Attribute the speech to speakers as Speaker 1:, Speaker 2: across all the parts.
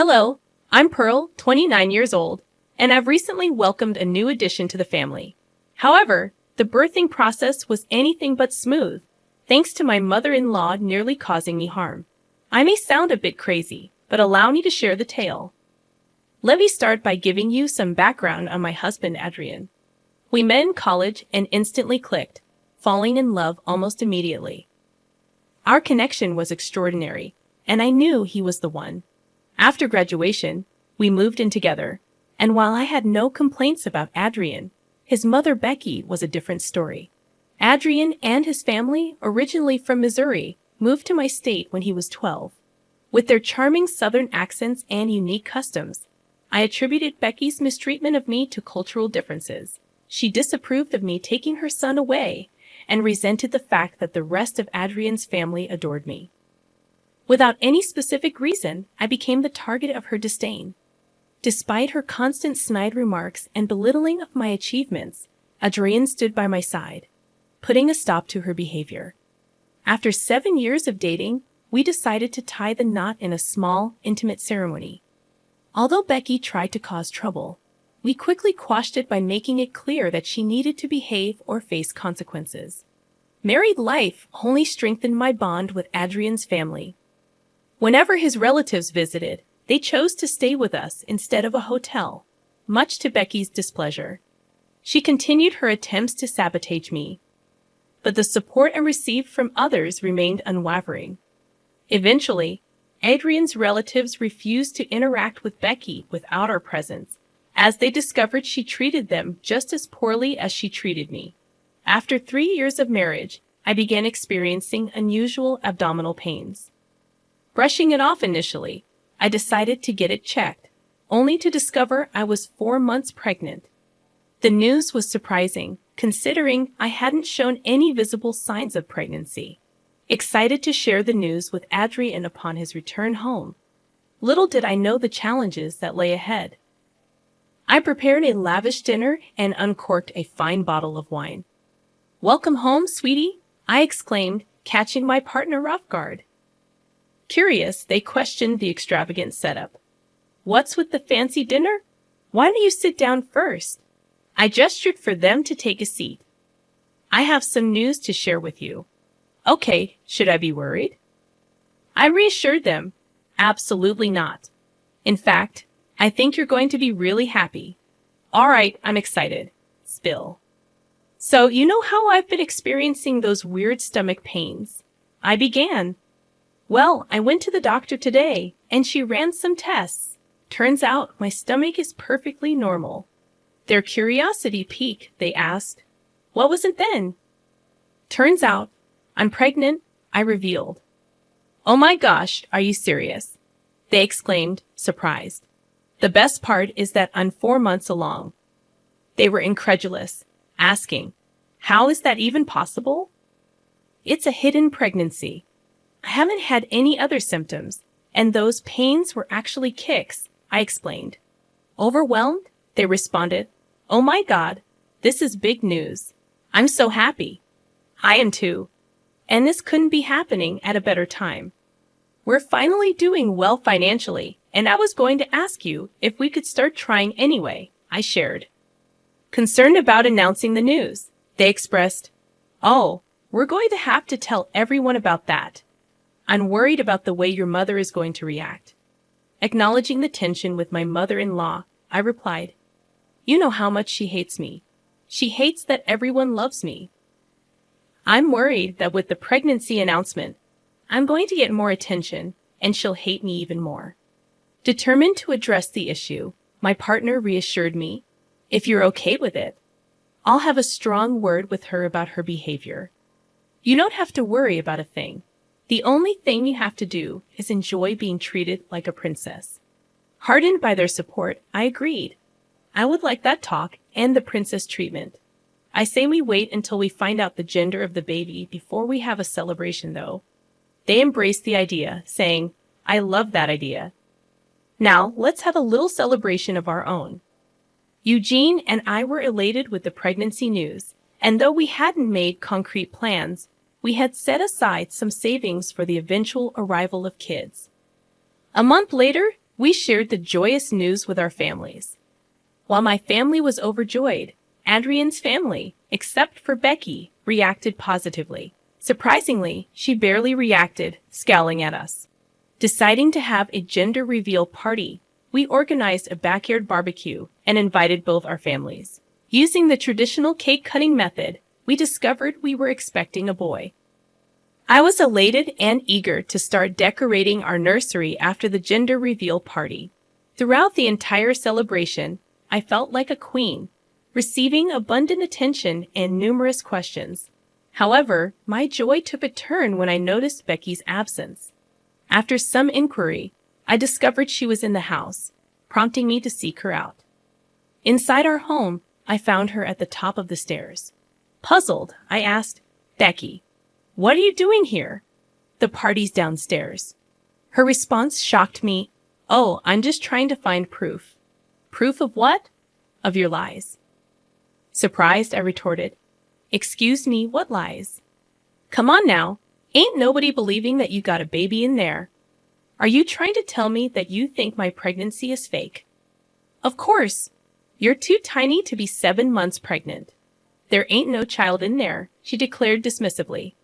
Speaker 1: Hello, I'm Pearl, 29 years old, and I've recently welcomed a new addition to the family. However, the birthing process was anything but smooth, thanks to my mother-in-law nearly causing me harm. I may sound a bit crazy, but allow me to share the tale. Let me start by giving you some background on my husband, Adrian. We met in college and instantly clicked, falling in love almost immediately. Our connection was extraordinary, and I knew he was the one. After graduation, we moved in together, and while I had no complaints about Adrian, his mother Becky was a different story. Adrian and his family, originally from Missouri, moved to my state when he was 12. With their charming southern accents and unique customs, I attributed Becky's mistreatment of me to cultural differences. She disapproved of me taking her son away and resented the fact that the rest of Adrian's family adored me. Without any specific reason, I became the target of her disdain. Despite her constant snide remarks and belittling of my achievements, Adrian stood by my side, putting a stop to her behavior. After 7 years of dating, we decided to tie the knot in a small, intimate ceremony. Although Becky tried to cause trouble, we quickly quashed it by making it clear that she needed to behave or face consequences. Married life only strengthened my bond with Adrian's family. Whenever his relatives visited, they chose to stay with us instead of a hotel, much to Becky's displeasure. She continued her attempts to sabotage me, but the support I received from others remained unwavering. Eventually, Adrian's relatives refused to interact with Becky without our presence, as they discovered she treated them just as poorly as she treated me. After 3 years of marriage, I began experiencing unusual abdominal pains. Brushing it off initially, I decided to get it checked, only to discover I was 4 months pregnant. The news was surprising, considering I hadn't shown any visible signs of pregnancy. Excited to share the news with Adrian upon his return home, little did I know the challenges that lay ahead. I prepared a lavish dinner and uncorked a fine bottle of wine. "Welcome home, sweetie," I exclaimed, catching my partner off guard. Curious, they questioned the extravagant setup. "What's with the fancy dinner? Why don't you sit down first?" I gestured for them to take a seat. "I have some news to share with you." "Okay, should I be worried?" I reassured them, "Absolutely not. In fact, I think you're going to be really happy." "All right, I'm excited." Spill. "So you know how I've been experiencing those weird stomach pains?" I began. "Well, I went to the doctor today, and she ran some tests. Turns out my stomach is perfectly normal." Their curiosity piqued, they asked, "What was it then?" "Turns out I'm pregnant," I revealed. "Oh my gosh, are you serious?" they exclaimed, surprised. "The best part is that I'm 4 months along." They were incredulous, asking, "How is that even possible?" "It's a hidden pregnancy. I haven't had any other symptoms, and those pains were actually kicks," I explained. Overwhelmed, they responded, "Oh my God, this is big news. I'm so happy." "I am too. And this couldn't be happening at a better time. We're finally doing well financially, and I was going to ask you if we could start trying anyway," I shared. Concerned about announcing the news, they expressed, "Oh, we're going to have to tell everyone about that. I'm worried about the way your mother is going to react." Acknowledging the tension with my mother-in-law, I replied, "You know how much she hates me. She hates that everyone loves me. I'm worried that with the pregnancy announcement, I'm going to get more attention and she'll hate me even more." Determined to address the issue, my partner reassured me, "If you're okay with it, I'll have a strong word with her about her behavior. You don't have to worry about a thing. The only thing you have to do is enjoy being treated like a princess." Heartened by their support, I agreed. I would like that talk and the princess treatment. I say we wait until we find out the gender of the baby before we have a celebration, though. They embraced the idea, saying, "I love that idea. Now, let's have a little celebration of our own." Eugene and I were elated with the pregnancy news, and though we hadn't made concrete plans, we had set aside some savings for the eventual arrival of kids. A month later, We shared the joyous news with our families. While my family was overjoyed, Adrian's family, except for Becky, reacted positively. Surprisingly, she barely reacted, scowling at us. Deciding to have a gender reveal party, we organized a backyard barbecue and invited both our families. Using the traditional cake-cutting method, we discovered we were expecting a boy. I was elated and eager to start decorating our nursery after the gender reveal party. Throughout the entire celebration, I felt like a queen, receiving abundant attention and numerous questions. However, my joy took a turn when I noticed Becky's absence. After some inquiry, I discovered she was in the house, prompting me to seek her out. Inside our home, I found her at the top of the stairs. Puzzled, I asked, "Becky, what are you doing here?" "The party's downstairs." Her response shocked me. "Oh, I'm just trying to find proof." "Proof of what?" "Of your lies." Surprised, I retorted, "Excuse me, what lies?" "Come on now. Ain't nobody believing that you got a baby in there. Are you trying to tell me that you think my pregnancy is fake?" "Of course. You're too tiny to be 7 months pregnant. There ain't no child in there," she declared dismissively.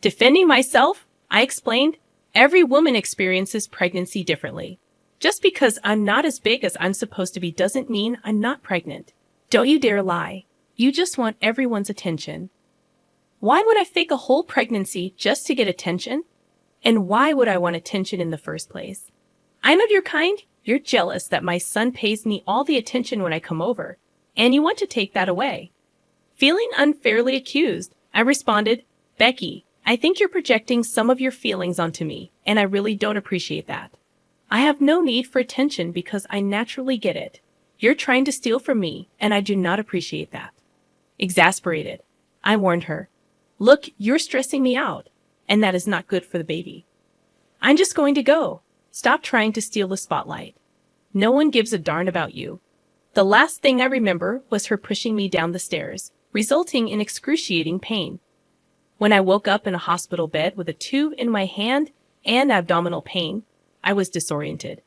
Speaker 1: Defending myself, I explained, "Every woman experiences pregnancy differently. Just because I'm not as big as I'm supposed to be doesn't mean I'm not pregnant. Don't you dare lie. You just want everyone's attention." "Why would I fake a whole pregnancy just to get attention? And why would I want attention in the first place? I'm of your kind. You're jealous that my son pays me all the attention when I come over, and you want to take that away." Feeling unfairly accused, I responded, "Becky, I think you're projecting some of your feelings onto me, and I really don't appreciate that. I have no need for attention because I naturally get it. You're trying to steal from me, and I do not appreciate that." Exasperated, I warned her, "Look, you're stressing me out, and that is not good for the baby. I'm just going to go. Stop trying to steal the spotlight. No one gives a darn about you." The last thing I remember was her pushing me down the stairs, resulting in excruciating pain. When I woke up in a hospital bed with a tube in my hand and abdominal pain, I was disoriented.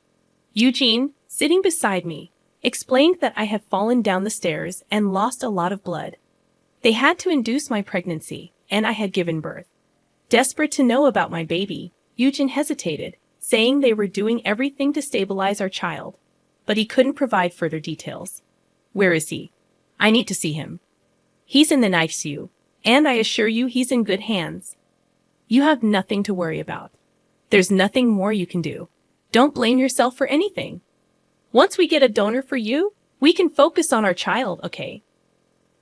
Speaker 1: Eugene, sitting beside me, explained that I had fallen down the stairs and lost a lot of blood. They had to induce my pregnancy, and I had given birth. Desperate to know about my baby, Eugene hesitated, saying they were doing everything to stabilize our child, but he couldn't provide further details. "Where is he? I need to see him." "He's in the ICU, and I assure you he's in good hands. You have nothing to worry about. There's nothing more you can do. Don't blame yourself for anything. Once we get a donor for you, we can focus on our child, okay?"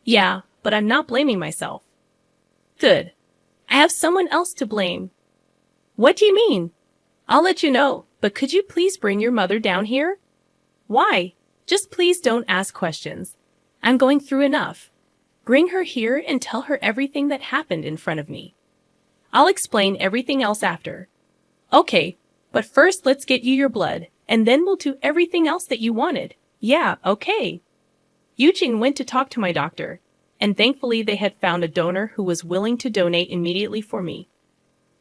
Speaker 1: "Yeah, but I'm not blaming myself." "Good. I have someone else to blame." "What do you mean?" "I'll let you know, but could you please bring your mother down here?" "Why?" "Just please don't ask questions. I'm going through enough. Bring her here and tell her everything that happened in front of me. I'll explain everything else after." "Okay, but first let's get you your blood, and then we'll do everything else that you wanted." "Yeah, okay." Eugene went to talk to my doctor, and thankfully they had found a donor who was willing to donate immediately for me.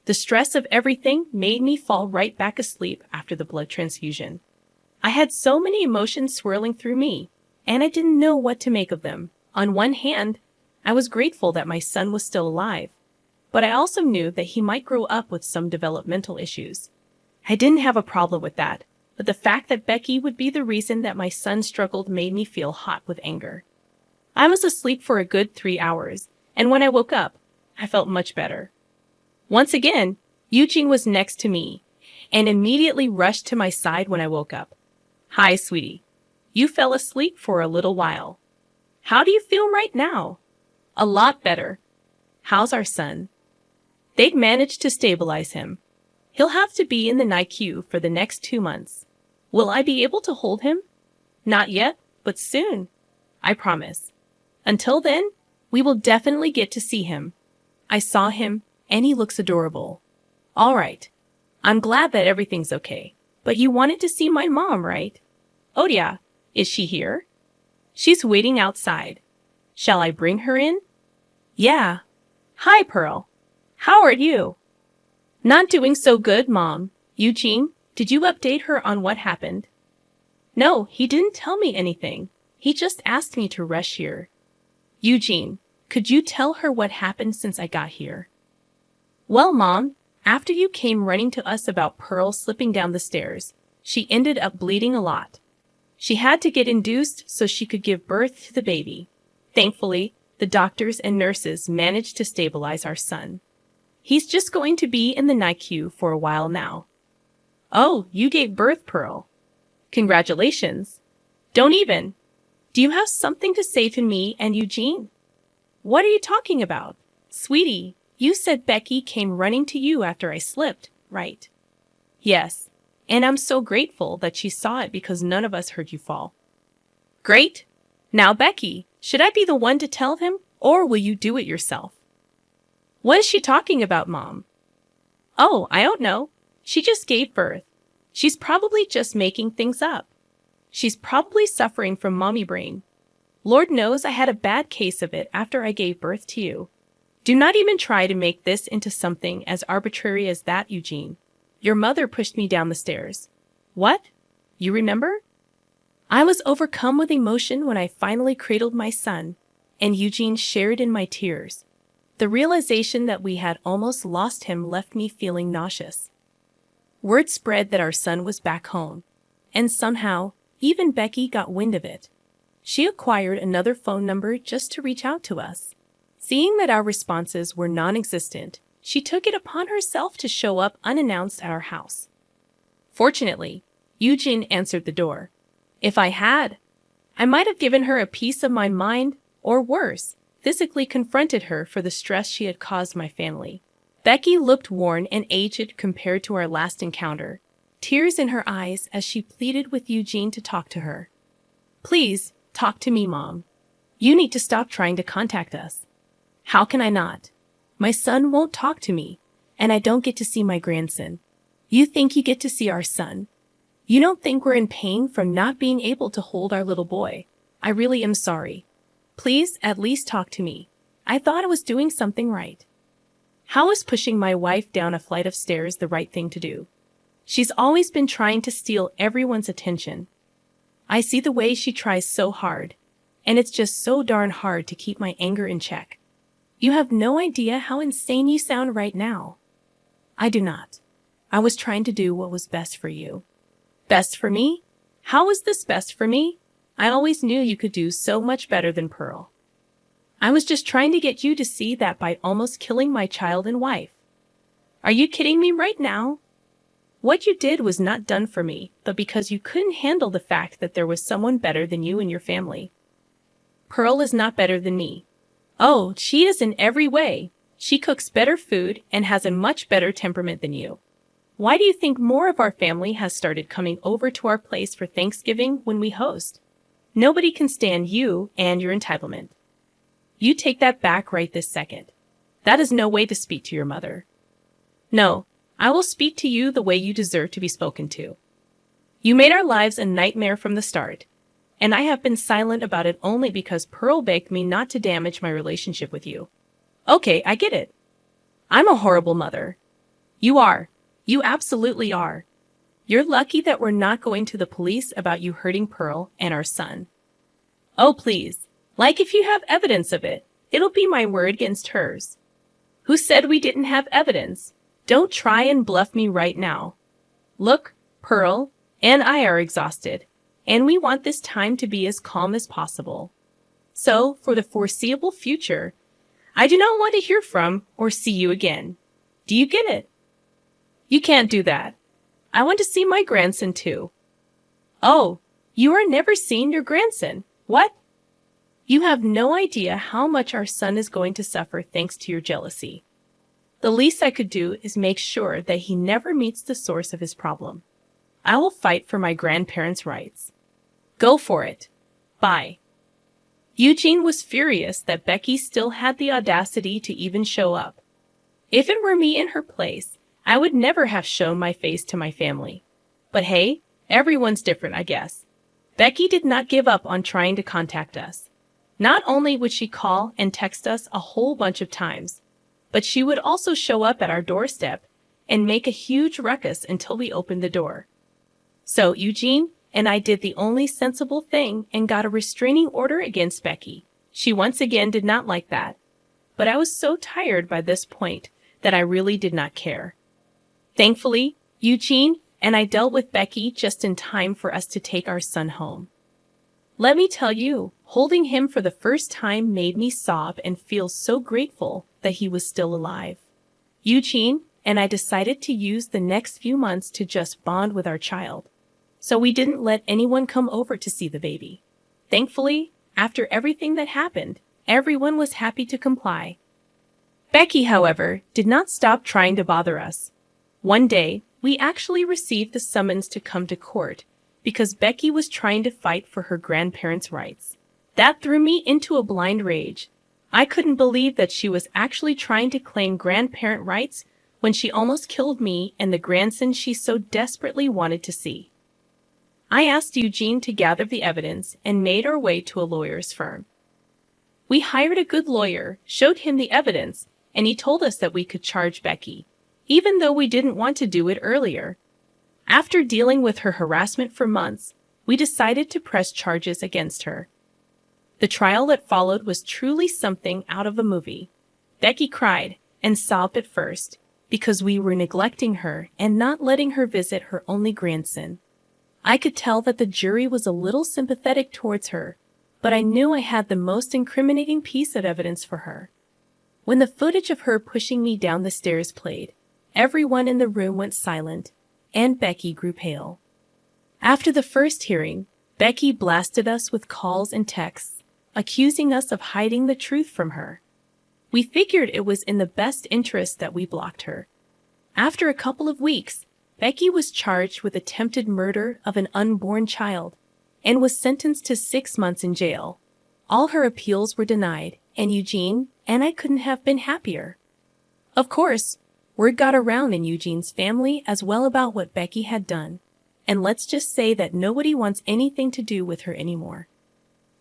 Speaker 1: The stress of everything made me fall right back asleep after the blood transfusion. I had so many emotions swirling through me, and I didn't know what to make of them. On one hand, I was grateful that my son was still alive, but I also knew that he might grow up with some developmental issues. I didn't have a problem with that, but the fact that Becky would be the reason that my son struggled made me feel hot with anger. I was asleep for a good 3 hours, and when I woke up, I felt much better. Once again, Eugene was next to me, and immediately rushed to my side when I woke up. "Hi, sweetie. You fell asleep for a little while. How do you feel right now?" "A lot better." "How's our son?" "They'd managed to stabilize him. He'll have to be in the NICU for the next 2 months. Will I be able to hold him?" "Not yet, but soon. I promise. Until then, we will definitely get to see him." I saw him, and he looks adorable. "All right. I'm glad that everything's okay. But you wanted to see my mom, right?" "Oh yeah. Is she here?" "She's waiting outside. Shall I bring her in?" "Yeah." "Hi, Pearl. How are you?" "Not doing so good, Mom. Eugene, did you update her on what happened?" No, he didn't tell me anything. He just asked me to rush here. Eugene, could you tell her what happened since I got here? Well, Mom, after you came running to us about Pearl slipping down the stairs, she ended up bleeding a lot. She had to get induced so she could give birth to the baby. Thankfully, the doctors and nurses managed to stabilize our son. He's just going to be in the NICU for a while now. Oh, you gave birth, Pearl. Congratulations. Don't even. Do you have something to say to me and Eugene? What are you talking about? Sweetie, you said Becky came running to you after I slipped, right? Yes, and I'm so grateful that she saw it because none of us heard you fall. Great. Now, Becky, should I be the one to tell him, or will you do it yourself? What is she talking about, Mom? Oh, I don't know. She just gave birth. She's probably just making things up. She's probably suffering from mommy brain. Lord knows I had a bad case of it after I gave birth to you. Do not even try to make this into something as arbitrary as that, Eugene. Your mother pushed me down the stairs. What? You remember? I was overcome with emotion when I finally cradled my son, and Eugene shared in my tears. The realization that we had almost lost him left me feeling nauseous. Word spread that our son was back home, and somehow, even Becky got wind of it. She acquired another phone number just to reach out to us. Seeing that our responses were non-existent, she took it upon herself to show up unannounced at our house. Fortunately, Eugene answered the door. If I had, I might have given her a piece of my mind, or worse, physically confronted her for the stress she had caused my family. Becky looked worn and aged compared to our last encounter, tears in her eyes as she pleaded with Eugene to talk to her. Please, talk to me, Mom. You need to stop trying to contact us. How can I not? My son won't talk to me, and I don't get to see my grandson. You think you get to see our son. You don't think we're in pain from not being able to hold our little boy. I really am sorry. Please, at least talk to me. I thought I was doing something right. How is pushing my wife down a flight of stairs the right thing to do? She's always been trying to steal everyone's attention. I see the way she tries so hard, and it's just so darn hard to keep my anger in check. You have no idea how insane you sound right now. I do not. I was trying to do what was best for you. Best for me? How was this best for me? I always knew you could do so much better than Pearl. I was just trying to get you to see that by almost killing my child and wife. Are you kidding me right now? What you did was not done for me, but because you couldn't handle the fact that there was someone better than you in your family. Pearl is not better than me. Oh, she is in every way. She cooks better food and has a much better temperament than you. Why do you think more of our family has started coming over to our place for Thanksgiving when we host? Nobody can stand you and your entitlement. You take that back right this second. That is no way to speak to your mother. No, I will speak to you the way you deserve to be spoken to. You made our lives a nightmare from the start, and I have been silent about it only because Pearl begged me not to damage my relationship with you. Okay, I get it. I'm a horrible mother. You are. You absolutely are. You're lucky that we're not going to the police about you hurting Pearl and our son. Oh, please. Like if you have evidence of it, it'll be my word against hers. Who said we didn't have evidence? Don't try and bluff me right now. Look, Pearl and I are exhausted, and we want this time to be as calm as possible. So, for the foreseeable future, I do not want to hear from or see you again. Do you get it? You can't do that. I want to see my grandson too. Oh, you are never seeing your grandson. What? You have no idea how much our son is going to suffer thanks to your jealousy. The least I could do is make sure that he never meets the source of his problem. I will fight for my grandparents' rights. Go for it. Bye. Eugene was furious that Becky still had the audacity to even show up. If it were me in her place, I would never have shown my face to my family. But hey, everyone's different, I guess. Becky did not give up on trying to contact us. Not only would she call and text us a whole bunch of times, but she would also show up at our doorstep and make a huge ruckus until we opened the door. So, Eugene, and I did the only sensible thing and got a restraining order against Becky. She once again did not like that. But I was so tired by this point that I really did not care. Thankfully, Eugene and I dealt with Becky just in time for us to take our son home. Let me tell you, holding him for the first time made me sob and feel so grateful that he was still alive. Eugene and I decided to use the next few months to just bond with our child. So we didn't let anyone come over to see the baby. Thankfully, after everything that happened, everyone was happy to comply. Becky, however, did not stop trying to bother us. One day, we actually received the summons to come to court because Becky was trying to fight for her grandparents' rights. That threw me into a blind rage. I couldn't believe that she was actually trying to claim grandparent rights when she almost killed me and the grandson she so desperately wanted to see. I asked Eugene to gather the evidence and made our way to a lawyer's firm. We hired a good lawyer, showed him the evidence, and he told us that we could charge Becky, even though we didn't want to do it earlier. After dealing with her harassment for months, we decided to press charges against her. The trial that followed was truly something out of a movie. Becky cried and sobbed at first because we were neglecting her and not letting her visit her only grandson. I could tell that the jury was a little sympathetic towards her, but I knew I had the most incriminating piece of evidence for her. When the footage of her pushing me down the stairs played, everyone in the room went silent, and Becky grew pale. After the first hearing, Becky blasted us with calls and texts, accusing us of hiding the truth from her. We figured it was in the best interest that we blocked her. After a couple of weeks, Becky was charged with attempted murder of an unborn child and was sentenced to 6 months in jail. All her appeals were denied, and Eugene and I couldn't have been happier. Of course, word got around in Eugene's family as well about what Becky had done, and let's just say that nobody wants anything to do with her anymore.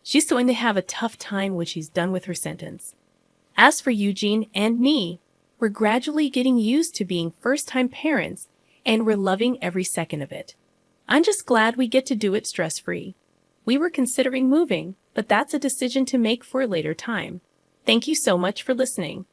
Speaker 1: She's going to have a tough time when she's done with her sentence. As for Eugene and me, we're gradually getting used to being first-time parents, and we're loving every second of it. I'm just glad we get to do it stress-free. We were considering moving, but that's a decision to make for a later time. Thank you so much for listening.